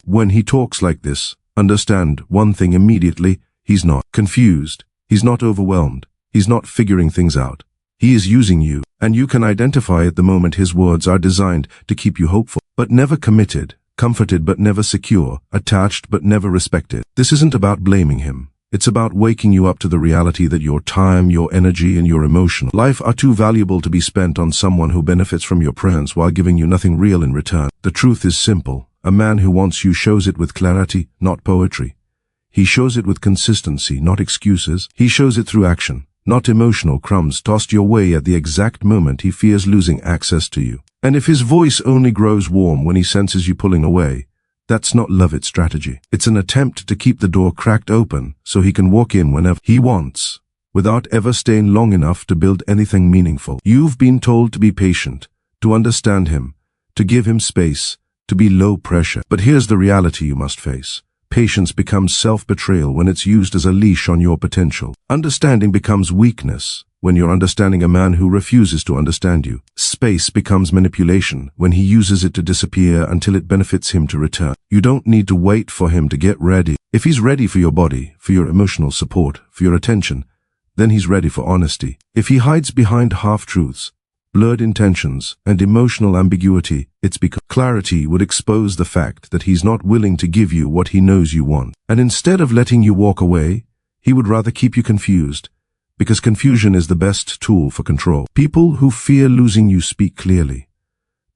When he talks like this, understand one thing immediately: he's not confused. He's not overwhelmed. He's not figuring things out. He is using you, and you can identify at the moment his words are designed to keep you hopeful, but never committed, comforted but never secure, attached but never respected. This isn't about blaming him. It's about waking you up to the reality that your time, your energy, and your emotional life are too valuable to be spent on someone who benefits from your presence while giving you nothing real in return. The truth is simple. A man who wants you shows it with clarity, not poetry. He shows it with consistency, not excuses. He shows it through action, not emotional crumbs tossed your way at the exact moment he fears losing access to you. And if his voice only grows warm when he senses you pulling away, that's not love, it's strategy. It's an attempt to keep the door cracked open so he can walk in whenever he wants, without ever staying long enough to build anything meaningful. You've been told to be patient, to understand him, to give him space, to be low pressure. But here's the reality you must face. Patience becomes self-betrayal when it's used as a leash on your potential. Understanding becomes weakness when you're understanding a man who refuses to understand you. Space becomes manipulation when he uses it to disappear until it benefits him to return. You don't need to wait for him to get ready. If he's ready for your body, for your emotional support, for your attention, then he's ready for honesty. If he hides behind half-truths, blurred intentions, and emotional ambiguity, it's because clarity would expose the fact that he's not willing to give you what he knows you want. And instead of letting you walk away, he would rather keep you confused, because confusion is the best tool for control. People who fear losing you speak clearly.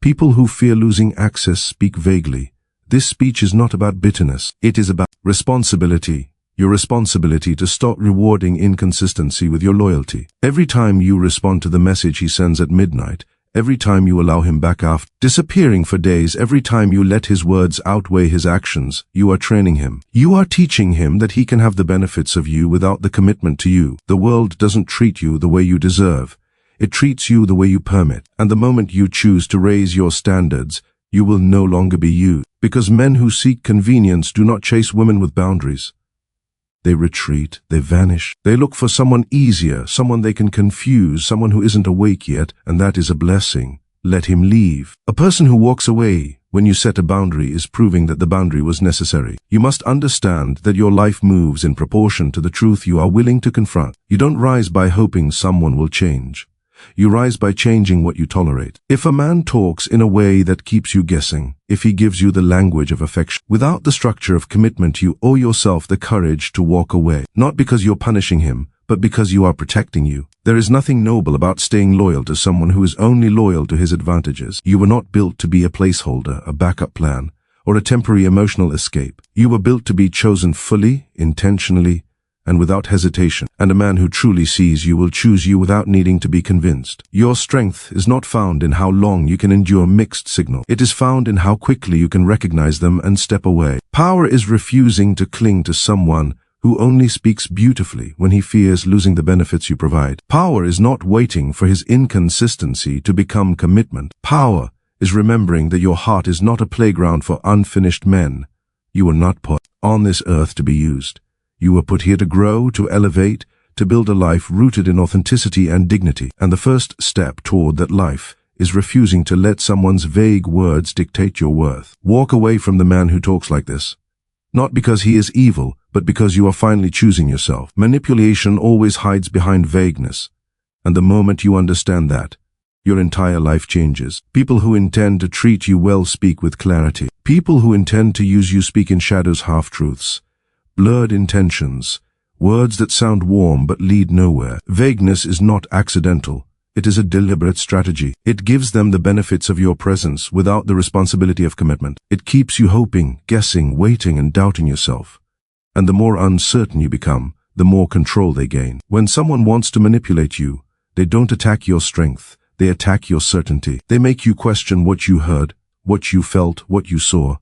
People who fear losing access speak vaguely. This speech is not about bitterness. It is about responsibility. Your responsibility to stop rewarding inconsistency with your loyalty. Every time you respond to the message he sends at midnight, every time you allow him back after disappearing for days, every time you let his words outweigh his actions, you are training him. You are teaching him that he can have the benefits of you without the commitment to you. The world doesn't treat you the way you deserve. It treats you the way you permit. And the moment you choose to raise your standards, you will no longer be you. Because men who seek convenience do not chase women with boundaries. They retreat, they vanish. They look for someone easier, someone they can confuse, someone who isn't awake yet, and that is a blessing. Let him leave. A person who walks away when you set a boundary is proving that the boundary was necessary. You must understand that your life moves in proportion to the truth you are willing to confront. You don't rise by hoping someone will change. You rise by changing what you tolerate. If a man talks in a way that keeps you guessing, if he gives you the language of affection without the structure of commitment, you owe yourself the courage to walk away. Not because you're punishing him, but because you are protecting you. There is nothing noble about staying loyal to someone who is only loyal to his advantages. You were not built to be a placeholder, a backup plan, or a temporary emotional escape. You were built to be chosen fully, intentionally, and without hesitation. And a man who truly sees you will choose you without needing to be convinced. Your strength is not found in how long you can endure mixed signals. It is found in how quickly you can recognize them and step away. Power is refusing to cling to someone who only speaks beautifully when he fears losing the benefits you provide. Power is not waiting for his inconsistency to become commitment. Power is remembering that your heart is not a playground for unfinished men. You were not put on this earth to be used. You were put here to grow, to elevate, to build a life rooted in authenticity and dignity. And the first step toward that life is refusing to let someone's vague words dictate your worth. Walk away from the man who talks like this. Not because he is evil, but because you are finally choosing yourself. Manipulation always hides behind vagueness. And the moment you understand that, your entire life changes. People who intend to treat you well speak with clarity. People who intend to use you speak in shadows, half-truths, blurred intentions, words that sound warm but lead nowhere. Vagueness is not accidental. It is a deliberate strategy. It gives them the benefits of your presence without the responsibility of commitment. It keeps you hoping, guessing, waiting, and doubting yourself. And the more uncertain you become, the more control they gain. When someone wants to manipulate you, they don't attack your strength. They attack your certainty. They make you question what you heard, what you felt, what you saw,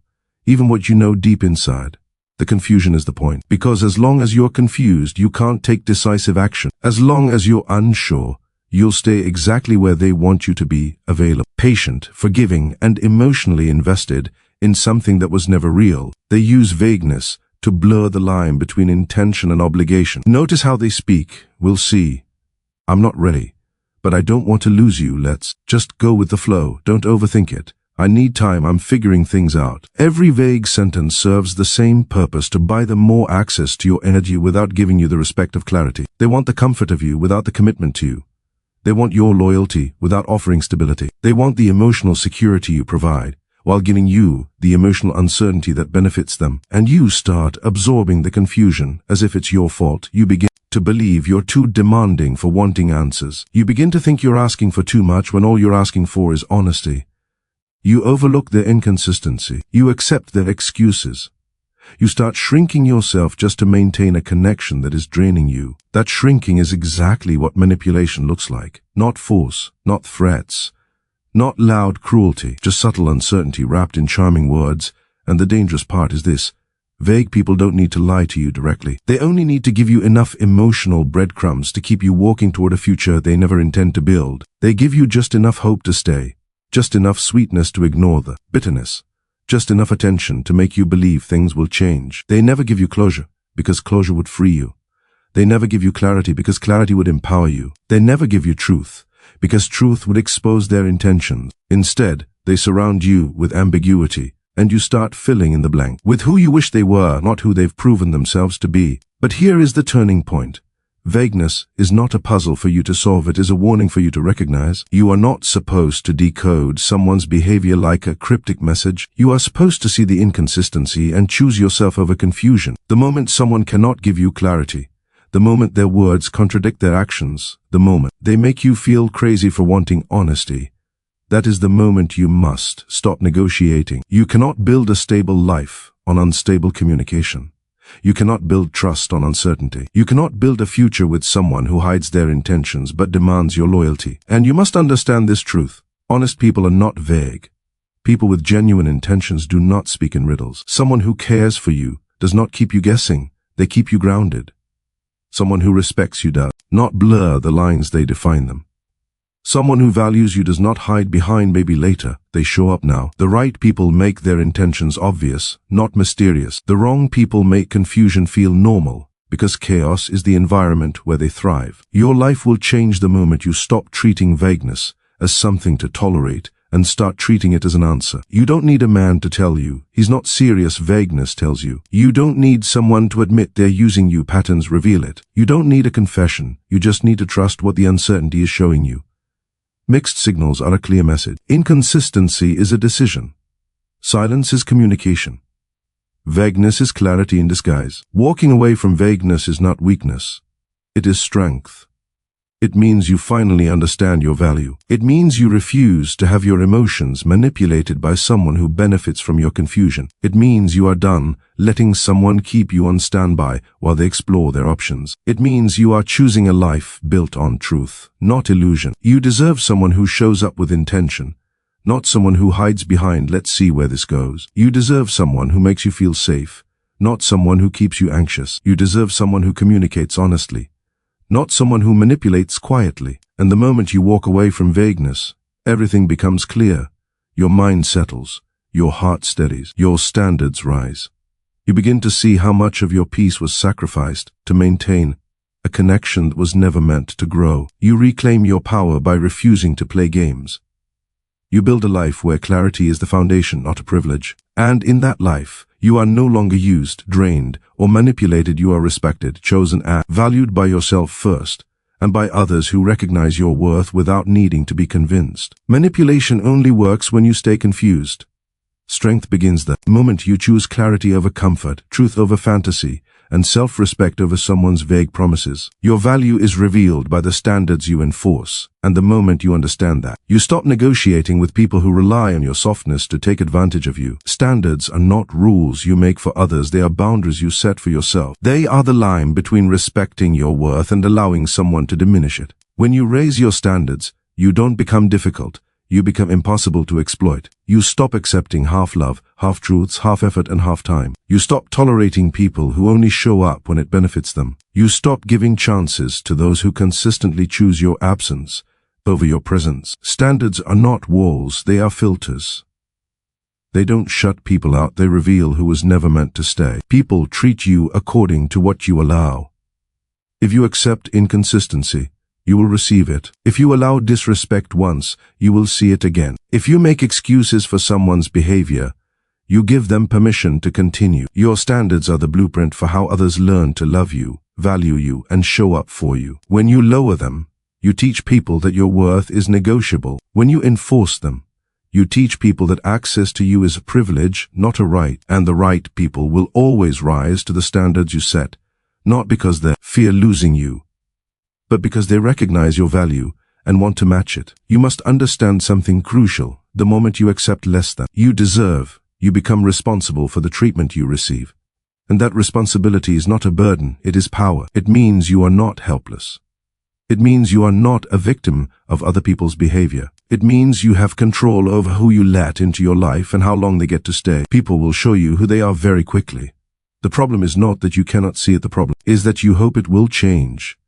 even what you know deep inside. The confusion is the point. Because as long as you're confused, you can't take decisive action. As long as you're unsure, you'll stay exactly where they want you to be, available, patient, forgiving, and emotionally invested in something that was never real. They use vagueness to blur the line between intention and obligation. Notice how they speak. We'll see. I'm not ready, but I don't want to lose you. Let's just go with the flow. Don't overthink it. I need time, I'm figuring things out. Every vague sentence serves the same purpose: to buy them more access to your energy without giving you the respect of clarity. They want the comfort of you without the commitment to you. They want your loyalty without offering stability. They want the emotional security you provide, while giving you the emotional uncertainty that benefits them. And you start absorbing the confusion as if it's your fault. You begin to believe you're too demanding for wanting answers. You begin to think you're asking for too much when all you're asking for is honesty. You overlook their inconsistency. You accept their excuses. You start shrinking yourself just to maintain a connection that is draining you. That shrinking is exactly what manipulation looks like. Not force, not threats, not loud cruelty, just subtle uncertainty wrapped in charming words. And the dangerous part is this: vague people don't need to lie to you directly. They only need to give you enough emotional breadcrumbs to keep you walking toward a future they never intend to build. They give you just enough hope to stay, just enough sweetness to ignore the bitterness, just enough attention to make you believe things will change. They never give you closure, because closure would free you. They never give you clarity, because clarity would empower you. They never give you truth, because truth would expose their intentions. Instead, they surround you with ambiguity, and you start filling in the blank with who you wish they were, not who they've proven themselves to be. But here is the turning point. Vagueness is not a puzzle for you to solve, it is a warning for you to recognize. You are not supposed to decode someone's behavior like a cryptic message. You are supposed to see the inconsistency and choose yourself over confusion. The moment someone cannot give you clarity, the moment their words contradict their actions, the moment they make you feel crazy for wanting honesty, that is the moment you must stop negotiating. You cannot build a stable life on unstable communication. You cannot build trust on uncertainty. You cannot build a future with someone who hides their intentions but demands your loyalty. And you must understand this truth: honest people are not vague. People with genuine intentions do not speak in riddles. Someone who cares for you does not keep you guessing. They keep you grounded. Someone who respects you does not blur the lines they define them. Someone who values you does not hide behind maybe later. They show up now. The right people make their intentions obvious, not mysterious. The wrong people make confusion feel normal, because chaos is the environment where they thrive. Your life will change the moment you stop treating vagueness as something to tolerate and start treating it as an answer. You don't need a man to tell you he's not serious. Vagueness tells you. You don't need someone to admit they're using you. Patterns reveal it. You don't need a confession. You just need to trust what the uncertainty is showing you. Mixed signals are a clear message. Inconsistency is a decision. Silence is communication. Vagueness is clarity in disguise. Walking away from vagueness is not weakness. It is strength. It means you finally understand your value. It means you refuse to have your emotions manipulated by someone who benefits from your confusion. It means you are done letting someone keep you on standby while they explore their options. It means you are choosing a life built on truth, not illusion. You deserve someone who shows up with intention, not someone who hides behind "let's see where this goes." You deserve someone who makes you feel safe, not someone who keeps you anxious. You deserve someone who communicates honestly, not someone who manipulates quietly. And the moment you walk away from vagueness, everything becomes clear. Your mind settles, your heart steadies, your standards rise. You begin to see how much of your peace was sacrificed to maintain a connection that was never meant to grow. You reclaim your power by refusing to play games. You build a life where clarity is the foundation, not a privilege. And in that life, you are no longer used, drained, or manipulated. You are respected, chosen, and valued by yourself first, and by others who recognize your worth without needing to be convinced. Manipulation only works when you stay confused. Strength begins the moment you choose clarity over comfort, truth over fantasy, and self-respect over someone's vague promises. Your value is revealed by the standards you enforce, and the moment you understand that, you stop negotiating with people who rely on your softness to take advantage of you. Standards are not rules you make for others, they are boundaries you set for yourself. They are the line between respecting your worth and allowing someone to diminish it. When you raise your standards, you don't become difficult. You become impossible to exploit. You stop accepting half-love, half-truths, half-effort, and half-time. You stop tolerating people who only show up when it benefits them. You stop giving chances to those who consistently choose your absence over your presence. Standards are not walls, they are filters. They don't shut people out, they reveal who was never meant to stay. People treat you according to what you allow. If you accept inconsistency, you will receive it. If you allow disrespect once, you will see it again. If you make excuses for someone's behavior, you give them permission to continue. Your standards are the blueprint for how others learn to love you, value you, and show up for you. When you lower them, you teach people that your worth is negotiable. When you enforce them, you teach people that access to you is a privilege, not a right, and the right people will always rise to the standards you set, not because they fear losing you, but because they recognize your value and want to match it. You must understand something crucial. The moment you accept less than you deserve, you become responsible for the treatment you receive. And that responsibility is not a burden, it is power. It means you are not helpless. It means you are not a victim of other people's behavior. It means you have control over who you let into your life and how long they get to stay. People will show you who they are very quickly. The problem is not that you cannot see it, the problem is that you hope it will change.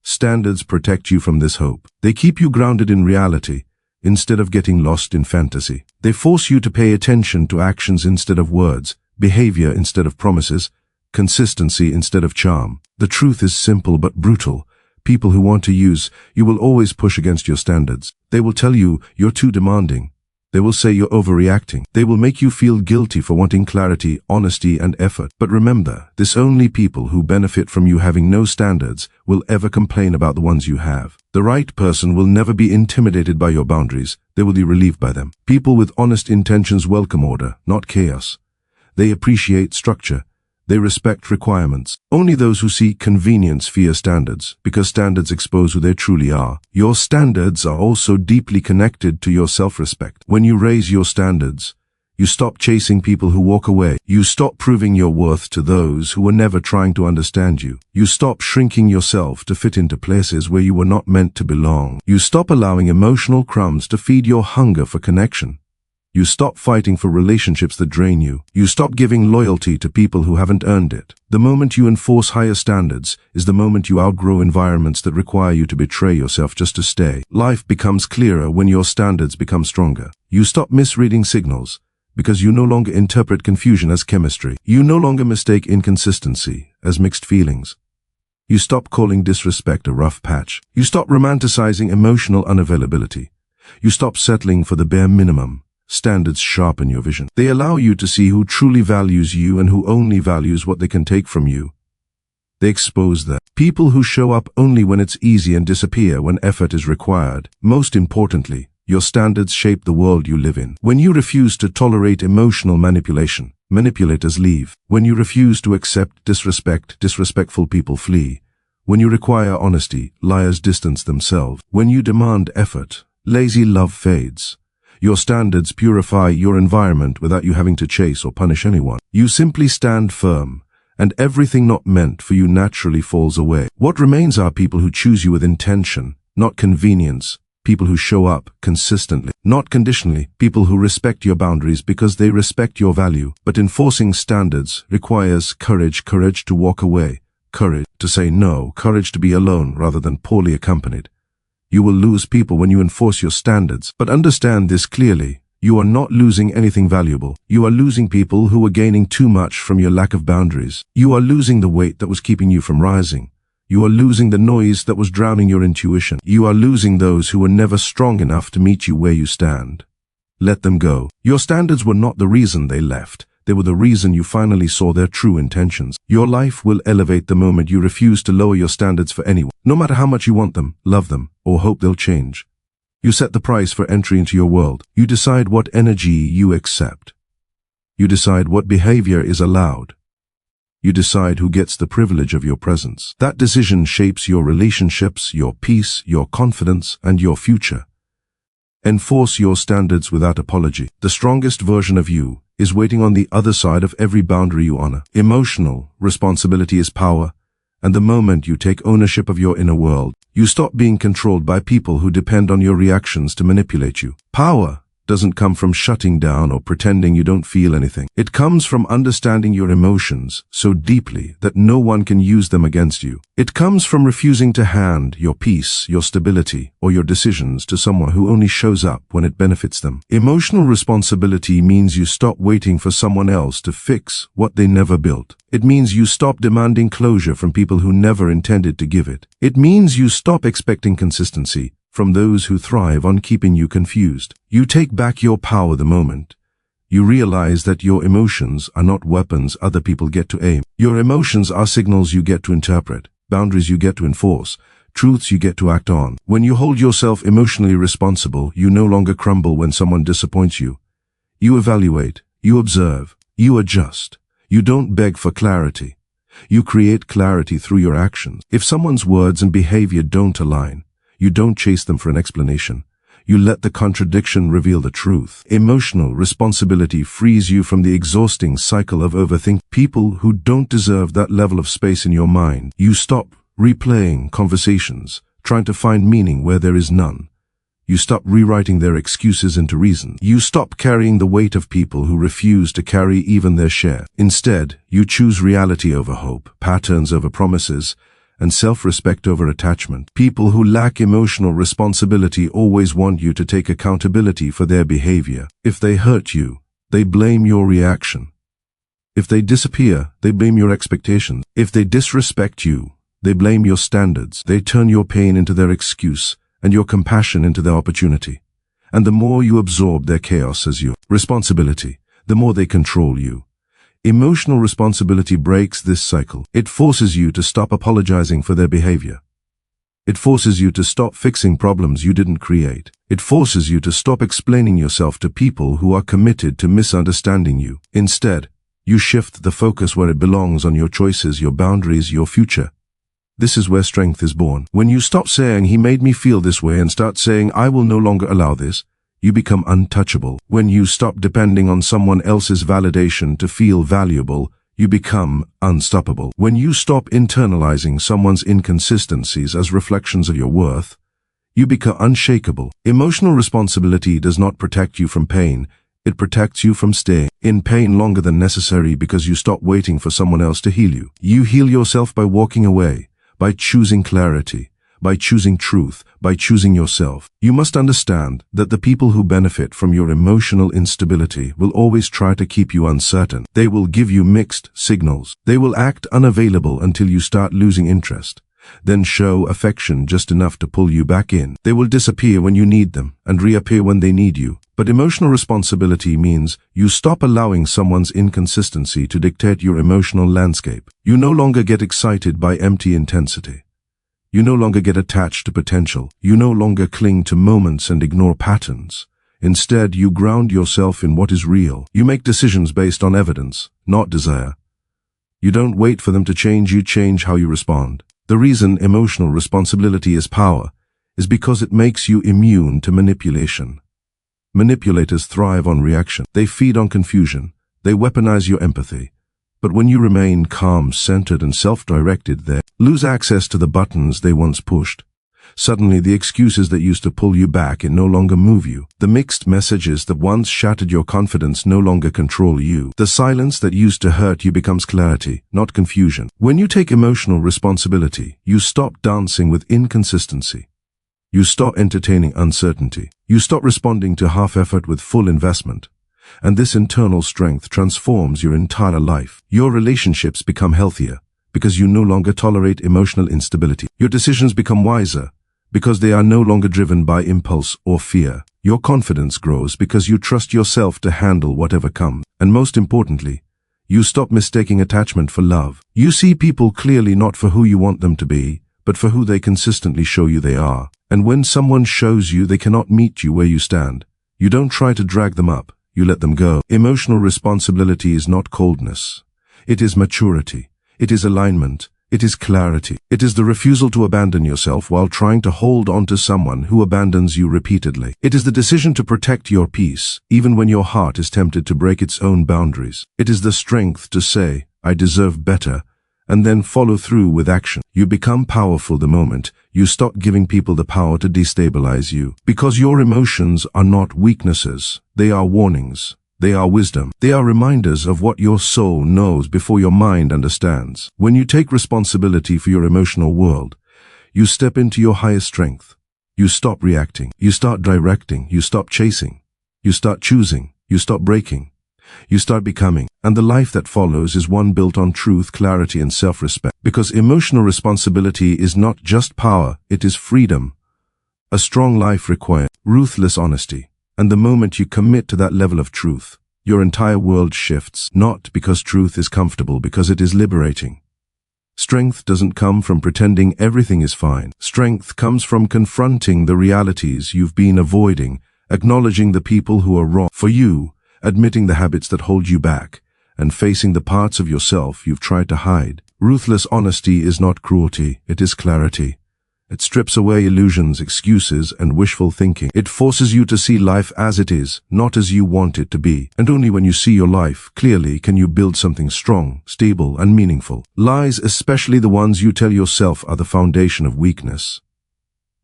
Standards protect you from this hope. They keep you grounded in reality instead of getting lost in fantasy. They force you to pay attention to actions instead of words, behavior instead of promises, consistency instead of charm. The truth is simple but brutal. People who want to use you will always push against your standards. They will tell you you're too demanding. They will say you're overreacting. They will make you feel guilty for wanting clarity, honesty, and effort. But remember, this only people who benefit from you having no standards will ever complain about the ones you have. The right person will never be intimidated by your boundaries. They will be relieved by them. People with honest intentions welcome order, not chaos. They appreciate structure. They respect requirements. Only those who seek convenience fear standards, because standards expose who they truly are. Your standards are also deeply connected to your self-respect. When you raise your standards, you stop chasing people who walk away. You stop proving your worth to those who were never trying to understand you. You stop shrinking yourself to fit into places where you were not meant to belong. You stop allowing emotional crumbs to feed your hunger for connection. You stop fighting for relationships that drain you. You stop giving loyalty to people who haven't earned it. The moment you enforce higher standards is the moment you outgrow environments that require you to betray yourself just to stay. Life becomes clearer when your standards become stronger. You stop misreading signals because you no longer interpret confusion as chemistry. You no longer mistake inconsistency as mixed feelings. You stop calling disrespect a rough patch. You stop romanticizing emotional unavailability. You stop settling for the bare minimum. Standards sharpen your vision. They allow you to see who truly values you and who only values what they can take from you. They expose the people who show up only when it's easy and disappear when effort is required. Most importantly, your standards shape the world you live in. When you refuse to tolerate emotional manipulation, manipulators leave. When you refuse to accept disrespect, disrespectful people flee. When you require honesty, liars distance themselves. When you demand effort, lazy love fades. Your standards purify your environment without you having to chase or punish anyone. You simply stand firm, and everything not meant for you naturally falls away. What remains are people who choose you with intention, not convenience. People who show up consistently, not conditionally. People who respect your boundaries because they respect your value. But enforcing standards requires courage. Courage to walk away. Courage to say no. Courage to be alone rather than poorly accompanied. You will lose people when you enforce your standards. But understand this clearly. You are not losing anything valuable. You are losing people who are gaining too much from your lack of boundaries. You are losing the weight that was keeping you from rising. You are losing the noise that was drowning your intuition. You are losing those who were never strong enough to meet you where you stand. Let them go. Your standards were not the reason they left. They were the reason you finally saw their true intentions. Your life will elevate the moment you refuse to lower your standards for anyone. No matter how much you want them, love them, or hope they'll change. You set the price for entry into your world. You decide what energy you accept. You decide what behavior is allowed. You decide who gets the privilege of your presence. That decision shapes your relationships, your peace, your confidence, and your future. Enforce your standards without apology. The strongest version of you is waiting on the other side of every boundary you honor. Emotional responsibility is power, and the moment you take ownership of your inner world, you stop being controlled by people who depend on your reactions to manipulate you. Power doesn't come from shutting down or pretending you don't feel anything. It comes from understanding your emotions so deeply that no one can use them against you. It comes from refusing to hand your peace, your stability, or your decisions to someone who only shows up when it benefits them. Emotional responsibility means you stop waiting for someone else to fix what they never built. It means you stop demanding closure from people who never intended to give it. It means you stop expecting consistency from those who thrive on keeping you confused. You take back your power the moment you realize that your emotions are not weapons other people get to aim. Your emotions are signals you get to interpret, boundaries you get to enforce, truths you get to act on. When you hold yourself emotionally responsible, you no longer crumble when someone disappoints you. You evaluate, you observe, you adjust. You don't beg for clarity. You create clarity through your actions. If someone's words and behavior don't align, you don't chase them for an explanation. You let the contradiction reveal the truth. Emotional responsibility frees you from the exhausting cycle of overthinking. People who don't deserve that level of space in your mind. You stop replaying conversations, trying to find meaning where there is none. You stop rewriting their excuses into reason. You stop carrying the weight of people who refuse to carry even their share. Instead, you choose reality over hope, patterns over promises, and self-respect over attachment. People who lack emotional responsibility always want you to take accountability for their behavior. If they hurt you, they blame your reaction. If they disappear, they blame your expectations. If they disrespect you, they blame your standards. They turn your pain into their excuse and your compassion into their opportunity. And the more you absorb their chaos as your responsibility, the more they control you. Emotional responsibility breaks this cycle. It forces you to stop apologizing for their behavior. It forces you to stop fixing problems you didn't create. It forces you to stop explaining yourself to people who are committed to misunderstanding you. Instead, you shift the focus where it belongs, on your choices, your boundaries, your future. This is where strength is born. When you stop saying, "He made me feel this way," and start saying, "I will no longer allow this," you become untouchable. When you stop depending on someone else's validation to feel valuable, you become unstoppable. When you stop internalizing someone's inconsistencies as reflections of your worth, you become unshakable. Emotional responsibility does not protect you from pain. It protects you from staying in pain longer than necessary, because you stop waiting for someone else to heal you. You heal yourself by walking away, by choosing clarity, by choosing truth, by choosing yourself. You must understand that the people who benefit from your emotional instability will always try to keep you uncertain. They will give you mixed signals. They will act unavailable until you start losing interest, then show affection just enough to pull you back in. They will disappear when you need them and reappear when they need you. But emotional responsibility means you stop allowing someone's inconsistency to dictate your emotional landscape. You no longer get excited by empty intensity. You no longer get attached to potential. You no longer cling to moments and ignore patterns. Instead, you ground yourself in what is real. You make decisions based on evidence, not desire. You don't wait for them to change, you change how you respond. The reason emotional responsibility is power is because it makes you immune to manipulation. Manipulators thrive on reaction. They feed on confusion. They weaponize your empathy. But when you remain calm, centered, and self-directed, they lose access to the buttons they once pushed. Suddenly, the excuses that used to pull you back and no longer move you. The mixed messages that once shattered your confidence no longer control you. The silence that used to hurt you becomes clarity, not confusion. When you take emotional responsibility, you stop dancing with inconsistency. You stop entertaining uncertainty. You stop responding to half effort with full investment. And this internal strength transforms your entire life. Your relationships become healthier because you no longer tolerate emotional instability. Your decisions become wiser because they are no longer driven by impulse or fear. Your confidence grows because you trust yourself to handle whatever comes. And most importantly, you stop mistaking attachment for love. You see people clearly, not for who you want them to be, but for who they consistently show you they are. And when someone shows you they cannot meet you where you stand, you don't try to drag them up. You let them go. Emotional responsibility is not coldness. It is maturity. It is alignment. It is clarity. It is the refusal to abandon yourself while trying to hold on to someone who abandons you repeatedly. It is the decision to protect your peace, even when your heart is tempted to break its own boundaries. It is the strength to say, "I deserve better," and then follow through with action. You become powerful the moment you stop giving people the power to destabilize you. Because your emotions are not weaknesses. They are warnings. They are wisdom. They are reminders of what your soul knows before your mind understands. When you take responsibility for your emotional world, you step into your highest strength. You stop reacting. You start directing. You stop chasing. You start choosing. You stop breaking. You start becoming. And the life that follows is one built on truth, clarity, and self-respect. Because emotional responsibility is not just power, it is freedom. A strong life requires ruthless honesty. And the moment you commit to that level of truth, your entire world shifts. Not because truth is comfortable, because it is liberating. Strength doesn't come from pretending everything is fine. Strength comes from confronting the realities you've been avoiding, acknowledging the people who are wrong for you, admitting the habits that hold you back, and facing the parts of yourself you've tried to hide. Ruthless honesty is not cruelty, it is clarity. It strips away illusions, excuses, and wishful thinking. It forces you to see life as it is, not as you want it to be. And only when you see your life clearly can you build something strong, stable, and meaningful. Lies, especially the ones you tell yourself, are the foundation of weakness.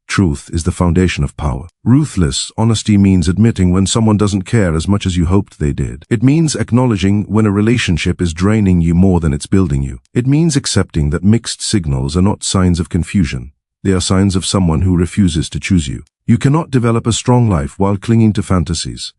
Truth is the foundation of power. Ruthless honesty means admitting when someone doesn't care as much as you hoped they did. It means acknowledging when a relationship is draining you more than it's building you. It means accepting that mixed signals are not signs of confusion. They are signs of someone who refuses to choose you. You cannot develop a strong life while clinging to fantasies.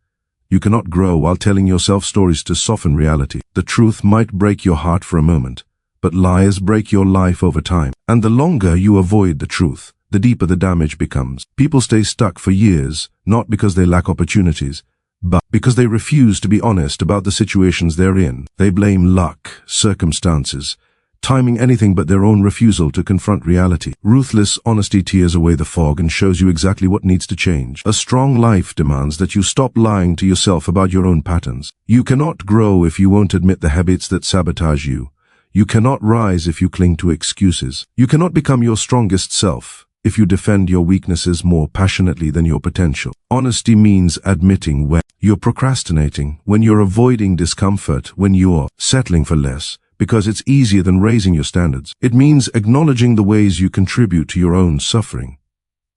You cannot grow while telling yourself stories to soften reality. The truth might break your heart for a moment, but lies break your life over time. And the longer you avoid the truth, the deeper the damage becomes. People stay stuck for years, not because they lack opportunities, but because they refuse to be honest about the situations they're in. They blame luck, circumstances, timing, anything but their own refusal to confront reality. Ruthless honesty tears away the fog and shows you exactly what needs to change. A strong life demands that you stop lying to yourself about your own patterns. You cannot grow if you won't admit the habits that sabotage you. You cannot rise if you cling to excuses. You cannot become your strongest self if you defend your weaknesses more passionately than your potential. Honesty means admitting when you're procrastinating, when you're avoiding discomfort, when you're settling for less, because it's easier than raising your standards. It means acknowledging the ways you contribute to your own suffering.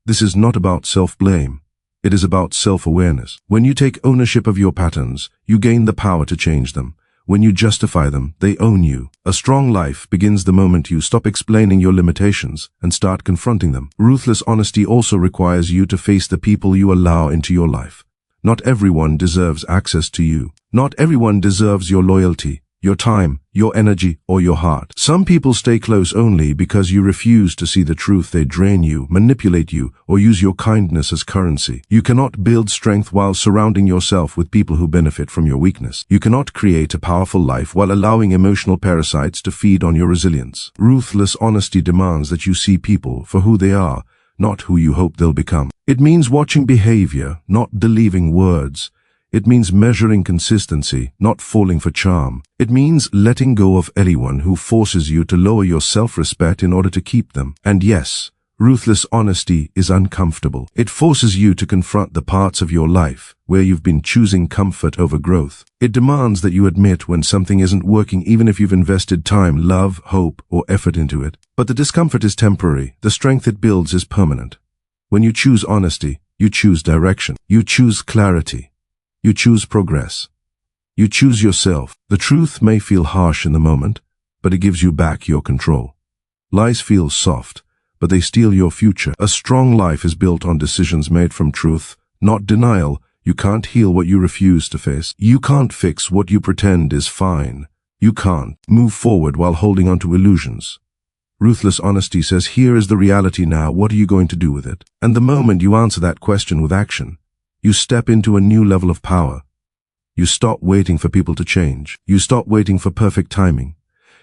This is not about self-blame. It is about self-awareness. When you take ownership of your patterns, you gain the power to change them. When you justify them, they own you. A strong life begins the moment you stop explaining your limitations and start confronting them. Ruthless honesty also requires you to face the people you allow into your life. Not everyone deserves access to you. Not everyone deserves your loyalty, your time, your energy, or your heart. Some people stay close only because you refuse to see the truth. They drain you, manipulate you, or use your kindness as currency. You cannot build strength while surrounding yourself with people who benefit from your weakness. You cannot create a powerful life while allowing emotional parasites to feed on your resilience. Ruthless honesty demands that you see people for who they are, not who you hope they'll become. It means watching behavior, not believing words. It means measuring consistency, not falling for charm. It means letting go of anyone who forces you to lower your self-respect in order to keep them. And yes, ruthless honesty is uncomfortable. It forces you to confront the parts of your life where you've been choosing comfort over growth. It demands that you admit when something isn't working, even if you've invested time, love, hope, or effort into it. But the discomfort is temporary. The strength it builds is permanent. When you choose honesty, you choose direction. You choose clarity. You choose progress. You choose yourself. The truth may feel harsh in the moment, but it gives you back your control. Lies feel soft, but they steal your future. A strong life is built on decisions made from truth, not denial. You can't heal what you refuse to face. You can't fix what you pretend is fine. You can't move forward while holding on to illusions. Ruthless honesty says, here is the reality now. What are you going to do with it? And the moment you answer that question with action, you step into a new level of power. You stop waiting for people to change. You stop waiting for perfect timing.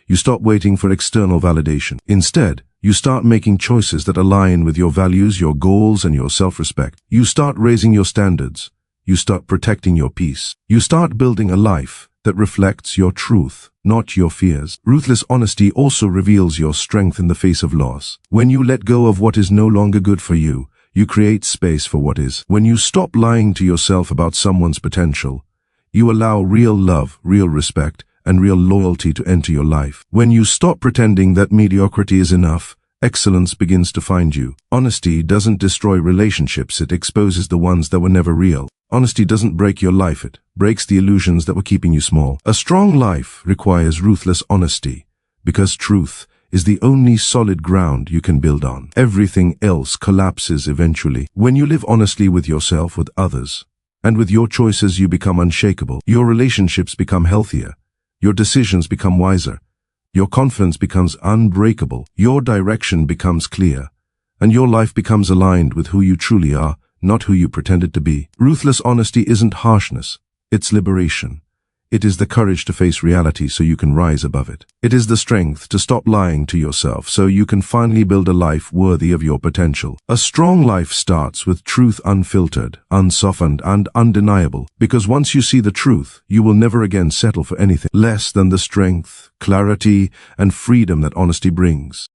You stop waiting for external validation. Instead, you start making choices that align with your values, your goals, and your self-respect. You start raising your standards. You start protecting your peace. You start building a life that reflects your truth, not your fears. Ruthless honesty also reveals your strength in the face of loss. When you let go of what is no longer good for you, you create space for what is. When you stop lying to yourself about someone's potential, you allow real love, real respect, and real loyalty to enter your life. When you stop pretending that mediocrity is enough, excellence begins to find you. Honesty doesn't destroy relationships, it exposes the ones that were never real. Honesty doesn't break your life, it breaks the illusions that were keeping you small. A strong life requires ruthless honesty, because truth is the only solid ground you can build on. Everything else collapses eventually. When you live honestly with yourself, with others, and with your choices, you become unshakable. Your relationships become healthier. Your decisions become wiser. Your confidence becomes unbreakable. Your direction becomes clear. And your life becomes aligned with who you truly are, not who you pretended to be. Ruthless honesty isn't harshness. It's liberation. It is the courage to face reality so you can rise above it. It is the strength to stop lying to yourself so you can finally build a life worthy of your potential. A strong life starts with truth unfiltered, unsoftened, and undeniable, because once you see the truth, you will never again settle for anything less than the strength, clarity, and freedom that honesty brings.